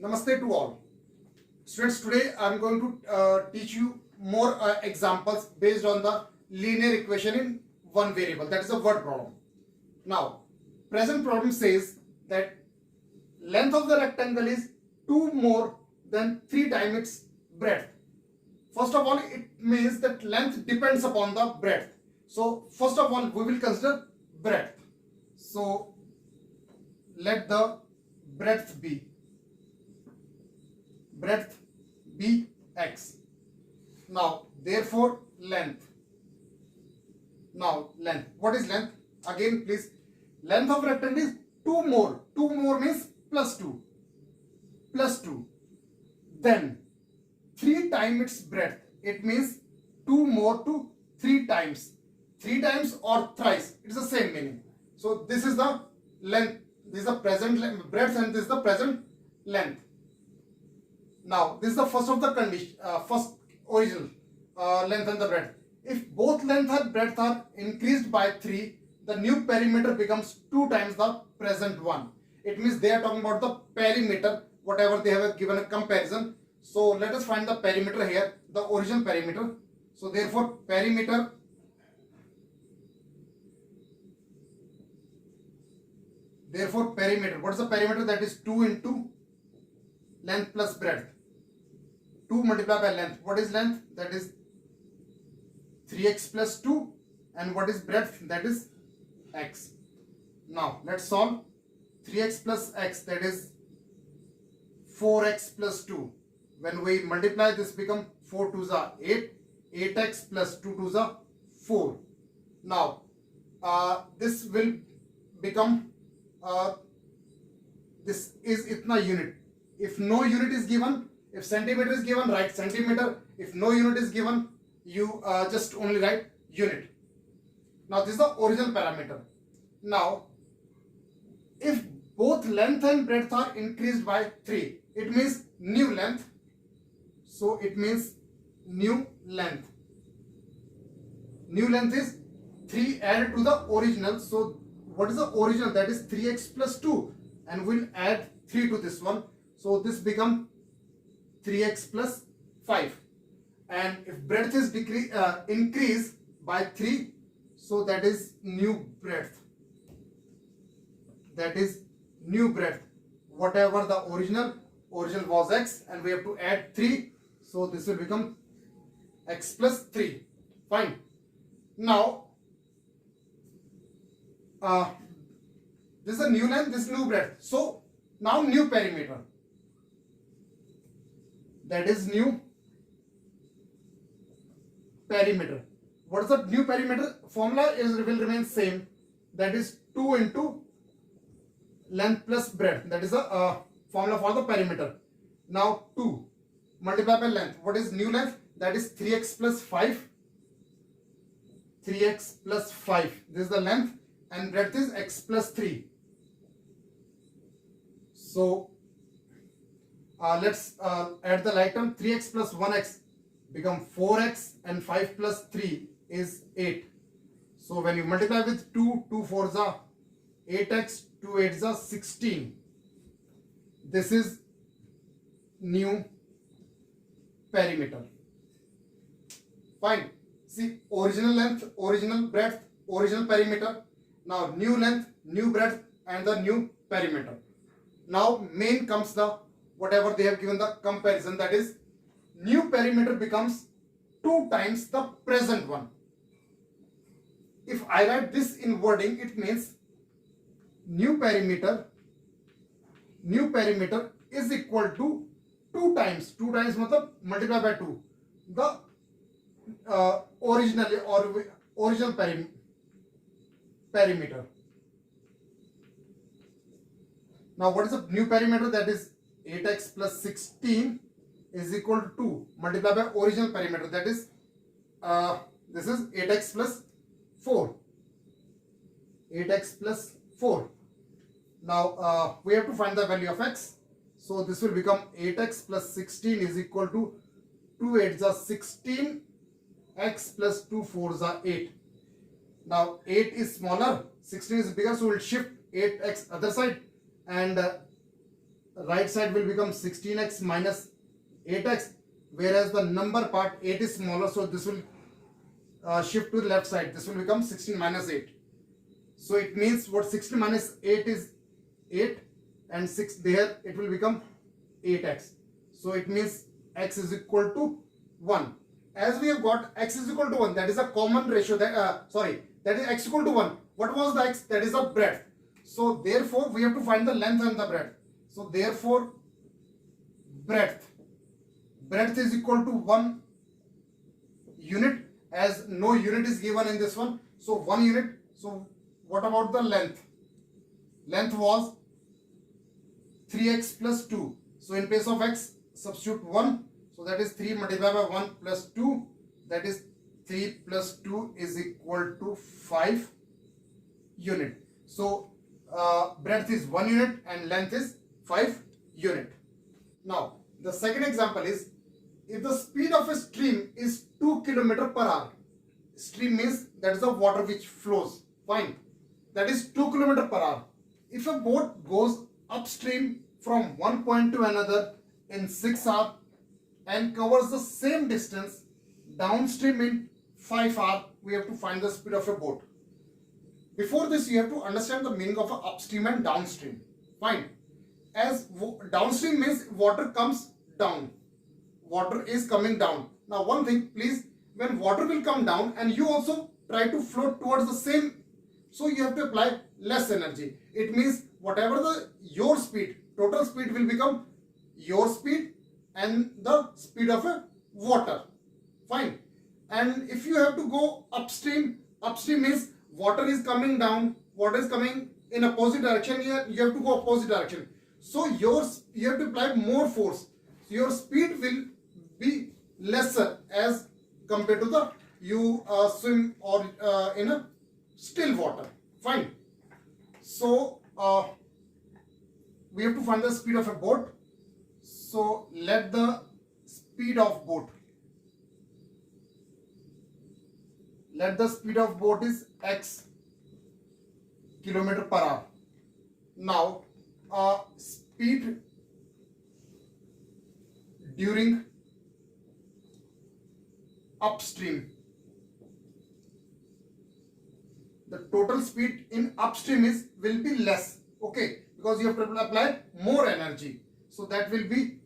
Namaste to all. Students, today I am going to teach you more examples based on the linear equation in one variable, that is a word problem. Now, present problem says that length of the rectangle is 2 more than 3 times its breadth. First of all, it means that length depends upon the breadth. So, first of all, we will consider breadth. So, let the breadth be x. Now, therefore, length. Now, length. What is length? Again, please. Length of rectangle is 2 more. 2 more means plus 2. Plus 2. Then, 3 times its breadth. It means 2 more to 3 times. 3 times or thrice. It is the same meaning. So, this is the length. This is the present breadth and this is the present length. Now, this is the first of the condition, first original length and the breadth. If both length and breadth are increased by 3, the new perimeter becomes 2 times the present one. It means they are talking about the perimeter, whatever they have given a comparison. So, let us find the perimeter here, the original perimeter. So, therefore, perimeter what is the perimeter? That is 2 into length plus breadth. 2 multiplied by length. What is length? That is 3x plus 2. And what is breadth? That is x. Now, let's solve. 3x plus x, that is 4x plus 2. When we multiply, this become 4 2s are 8. 8x plus 2 2s are 4. Now, this will become, this is itna unit. If no unit is given, if centimeter is given, write centimeter. If no unit is given, you just only write unit. Now, this is the original parameter. Now, if both length and breadth are increased by 3, it means new length. So, it means new length. New length is 3 added to the original. So, what is the original? That is 3x plus 2. And we'll add 3 to this one. So, this becomes 3x plus 5. And if breadth is increased by 3, so that is new breadth. That is new breadth. Whatever the original was x and we have to add 3. So, this will become x plus 3. Fine. Now, this is a new length, this is new breadth. So, now new perimeter. That is new perimeter. What is the new perimeter? Formula will remain same. That is 2 into length plus breadth. That is a formula for the perimeter. Now 2 multiplied by length. What is new length? That is 3x plus 5. 3x plus 5. This is the length and breadth is x plus 3. So, let's add the like term. 3x plus 1x become 4x and 5 plus 3 is 8. So, when you multiply with 2, 2 4s are 8x, 2 8s are 16. This is new perimeter. Fine. See, original length, original breadth, original perimeter. Now, new length, new breadth and the new perimeter. Now, main comes the whatever they have given the comparison, that is new perimeter becomes 2 times the present one. If I write this in wording, it means new perimeter is equal to 2 times matlab multiply by 2 the original perimeter. Now, what is the new perimeter? That is 8x plus 16 is equal to 2 multiplied by original perimeter. That is, this is 8x plus 4. 8x plus 4. Now, we have to find the value of x. So, this will become 8x plus 16 is equal to 2 8s are 16, x plus 2 4s are 8. Now, 8 is smaller, 16 is bigger, so we'll shift 8x other side and right side will become 16x minus 8x, whereas the number part 8 is smaller, so this will shift to the left side. This will become 16 minus 8. So it means what 16 minus 8 is 8, and 6 there, it will become 8x. So it means x is equal to 1. As we have got x is equal to 1, that is a common ratio, that is x equal to 1. What was the x? That is the breadth. So therefore we have to find the length and the breadth. So therefore breadth is equal to 1 unit, as no unit is given in this one. So 1 unit. So what about the length? Length was 3x plus 2. So in place of x, substitute 1. So that is 3 multiplied by 1 plus 2. That is 3 plus 2 is equal to 5 unit. So breadth is 1 unit and length is 5 unit. Now the second example is, if the speed of a stream is 2 km per hour. Stream means that is the water which flows. Fine. That is 2 km per hour. If a boat goes upstream from one point to another in 6 hours and covers the same distance downstream in 5 hours, we have to find the speed of a boat. Before this, you have to understand the meaning of a upstream and downstream. Fine. As downstream means water comes down. Water is coming down. Now one thing, please, when water will come down and you also try to float towards the same, so you have to apply less energy. It means whatever your speed, total speed will become your speed and the speed of a water. Fine. And if you have to go upstream means water is coming down, water is coming in opposite direction. Here you have to go opposite direction. So you have to apply more force. Your speed will be lesser as compared to the you swim or in a still water. Fine. So we have to find the speed of a boat. So let the speed of boat is x km per hour. Now speed during upstream, the total speed in upstream will be less, okay, because you have to apply more energy. So that will be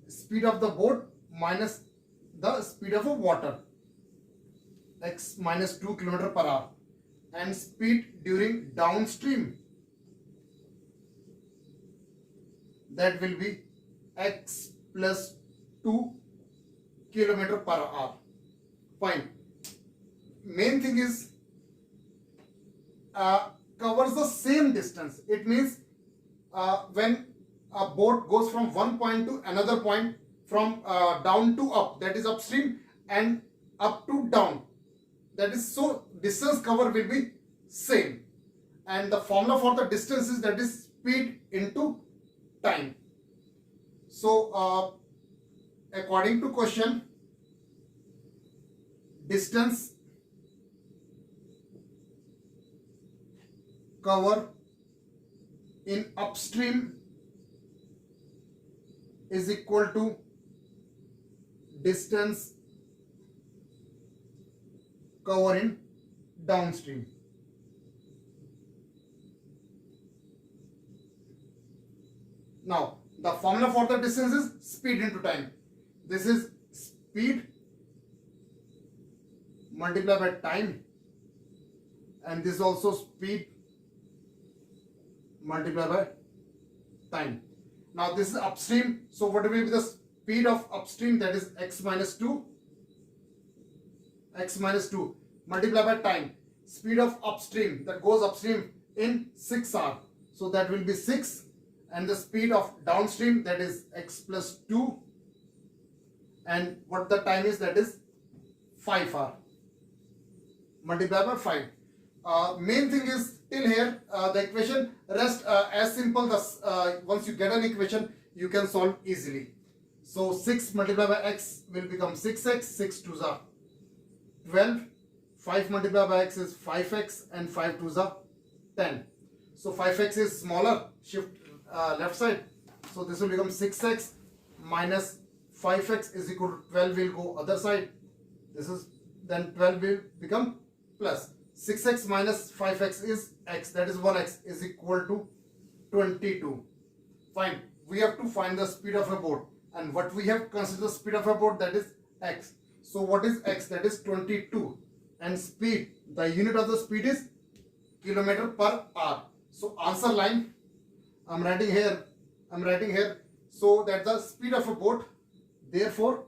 speed of the boat minus the speed of a water, x minus 2 km per hour, and speed during downstream, that will be x plus 2 km per hour. Fine. Main thing is covers the same distance. It means when a boat goes from one point to another point, from down to up, that is upstream, and up to down, that is, so distance cover will be same, and the formula for the distance is, that is, speed into time. So according to question, distance cover in upstream is equal to distance cover in downstream. Now the formula for the distance is speed into time. This is speed multiplied by time, and this is also speed multiplied by time. Now this is upstream, so what will be the speed of upstream? That is x minus 2 multiplied by time. Speed of upstream, that goes upstream in 6 hours, so that will be 6, and the speed of downstream, that is x plus 2, and what the time is, that is 5 hours multiplied by 5. Main thing is till here, the equation rest as simple. Once you get an equation, you can solve easily. So 6 multiplied by x will become 6x, 6 2s are 12, 5 multiplied by x is 5x, and 5 2s are 10. So 5x is smaller, shift left side, So this will become 6x minus 5x is equal to 12 will go other side. This is then 12 will become plus 6x minus 5x is x, that is 1x is equal to 22. Fine. We have to find the speed of a boat, and what we have considered the speed of a boat, that is x. So what is x? That is 22, and speed, the unit of the speed is kilometer per hour. So answer line I'm writing here. So that the speed of a boat, therefore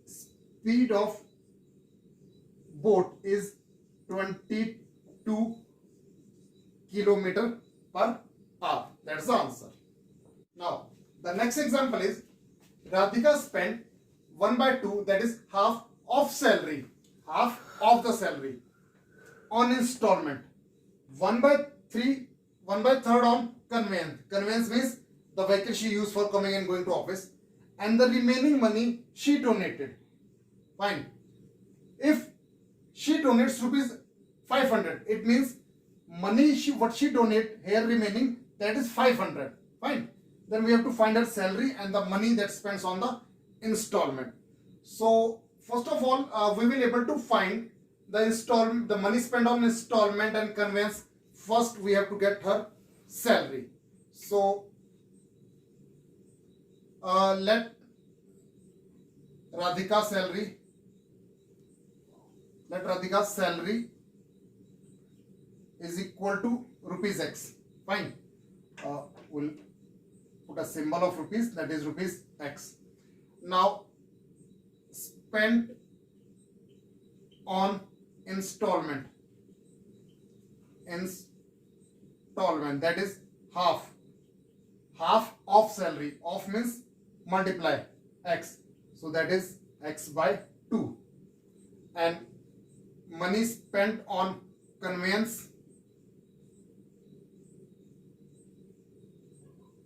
speed of boat is 22 kilometer per hour. That's the answer. Now the next example is Radhika spent 1/2, that is half of salary, half of the salary on installment, 1/3 on conveyance. Conveyance means the vehicle she used for coming and going to office, and the remaining money she donated. Fine. If she donates rupees 500, it means money what she donate here remaining, that is 500. Fine. Then we have to find her salary and the money that spends on the installment. So first of all, we will able to find the money spent on installment and conveyance. First we have to get her salary. So let Radhika's salary is equal to rupees x. Fine. We'll put a symbol of rupees, that is rupees x. Now spent on installment, that is half of salary. Of means multiply x, so that is x by 2. And money spent on conveyance,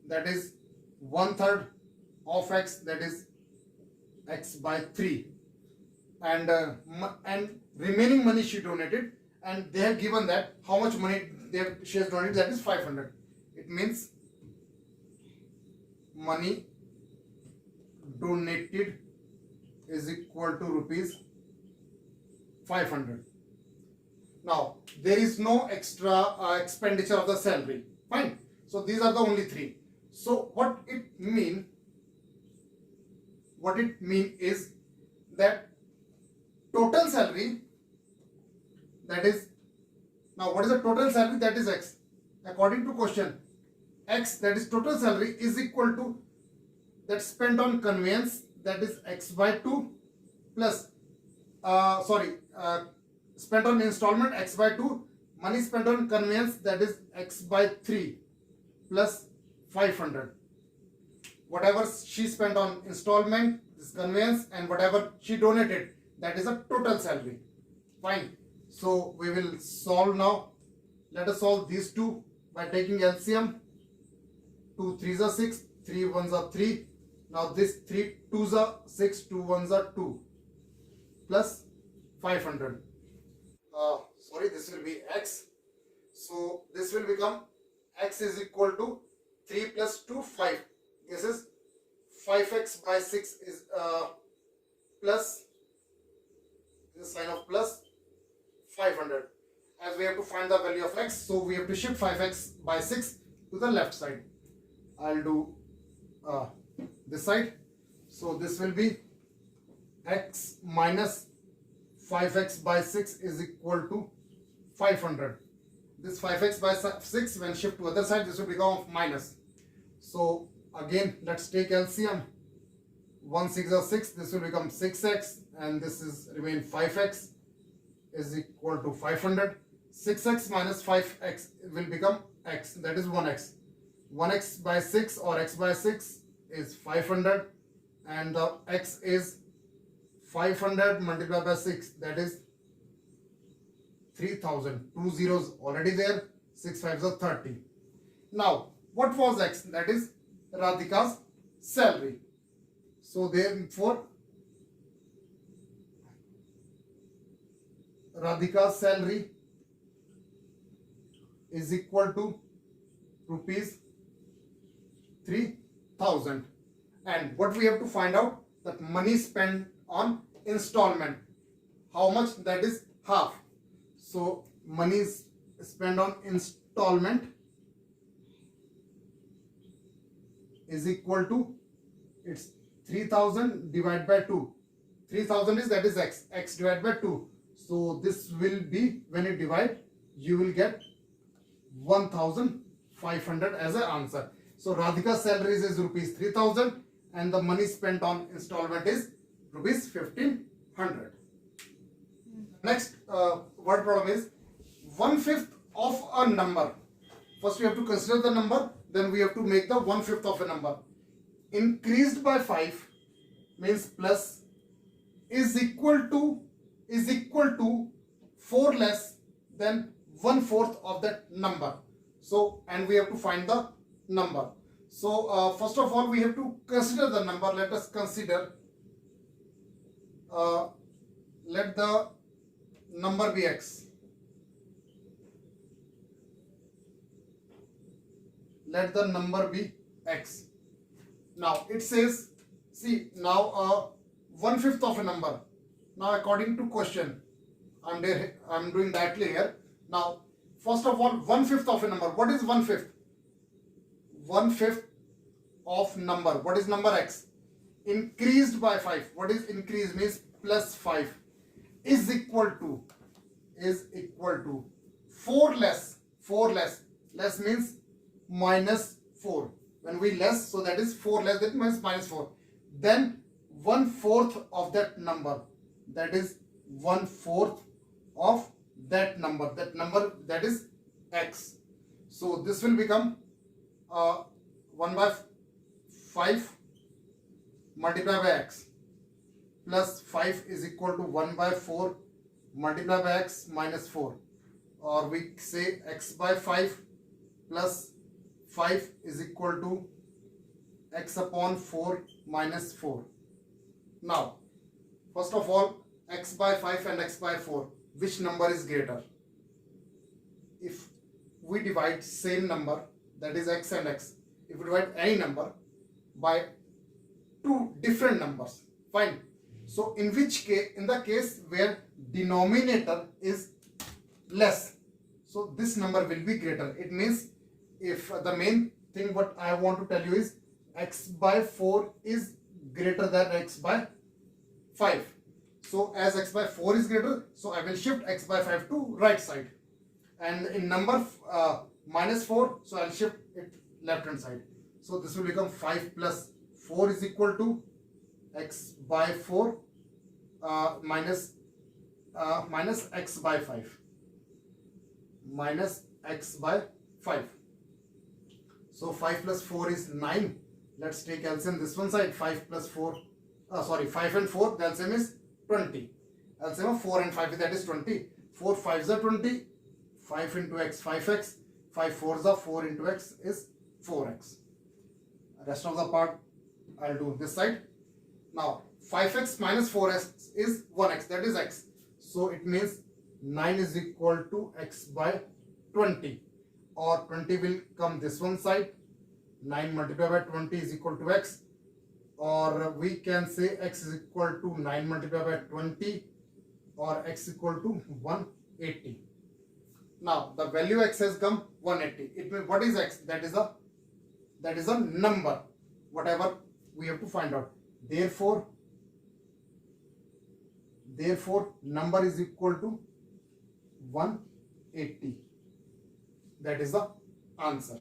that is 1/3 of x, that is x by 3. And remaining money she donated, and they have given that how much money she has donated, that is 500. It means money donated is equal to rupees 500. Now there is no extra expenditure of the salary. Fine. So these are the only three. So what it mean is that total salary, that is, now what is the total salary? That is x. According to question, x, that is total salary, is equal to that spent on conveyance, that is x by 2 plus spent on installment x by 2, money spent on conveyance, that is x by 3 plus 500. Whatever she spent on installment, this conveyance, and whatever she donated, that is a total salary. Fine. So we will solve now. Let us solve these two by taking LCM. 2 3s are 6, 3 1s are 3. Now this 3 2s are 6, 2 1s are 2 plus 500. This will be x. So this will become x is equal to 3 plus 2, 5. This is 5x by 6 is plus, this sign of plus 500. As we have to find the value of x, so we have to shift 5x by 6 to the left side. I'll do this side. So this will be x minus 5x by 6 is equal to 500. This 5x by 6, when shift to other side, this will become minus. So again, let's take LCM. 1 6 are 6, this will become 6x, and this is remain 5x is equal to 500. 6x minus 5x will become x, that is 1x. 1x by 6 or x by 6 is 500, and the x is 500 multiplied by 6, that is 3000. 2 zeros already there, 6 5s are 30. Now what was x? That is Radhika's salary. So therefore Radhika's salary is equal to rupees 3,000. And what we have to find out, that money spent on installment, how much? That is half. So money is spent on installment is equal to, it's 3,000 divided by 2. 3,000 is, that is x divided by 2. So this will be, when you divide, you will get 1,500 as an answer. So Radhika's salary is rupees 3,000 and the money spent on installment is rupees 1,500. Next word problem is 1/5 of a number. First we have to consider the number, then we have to make the 1/5 of a number. Increased by 5 means plus is equal to 4 less than 1/4 of that number. So, and we have to find the number. So first of all we have to consider the number. Let us consider, let the number be x. Let the number be x. Now it says, see, now 1/5 of a number. Now according to question, I'm doing directly here. Now first of all, 1/5 of a number. What is 1/5? 1/5 of number. What is number x? Increased by 5. What is increased? Means plus 5 is equal to 4 less. 4 less. Less means minus 4. When we less, so that is 4 less, that means minus 4. Then 1/4 of that number. That is 1/4 of that number. That number, that is x. So this will become 1/5 multiplied by x plus 5 is equal to 1/4 multiplied by x minus 4, or we say x by 5 plus 5 is equal to x upon 4 minus 4. Now first of all, x by 5 and x by 4, which number is greater? If we divide same number, that is x and x, if we divide any number by two different numbers, fine. So in which case, in the case where denominator is less, so this number will be greater. It means, if the main thing what I want to tell you is x by 4 is greater than x by 5. So as x by 4 is greater, so I will shift x by 5 to right side. And in number minus 4, so I'll shift it left hand side. So this will become 5 plus 4 is equal to x by 4 minus x by 5. Minus x by 5. So 5 plus 4 is 9. Let's take LCM this one side. 5 plus 4, 5 and 4, the LCM is 20. LCM of 4 and 5, that is 20. 4 5s are 20. 5 into x, 5x. 5 4s are 4 into x is 4x. Rest of the part I'll do this side. Now 5x minus 4x is 1x, that is x. So it means 9 is equal to x by 20, or 20 will come this one side. 9 multiplied by 20 is equal to x, or we can say x is equal to 9 multiplied by 20, or x equal to 180. Now the value x has come 180. It means, what is x? That is a number, whatever we have to find out. Therefore number is equal to 180. That is the answer.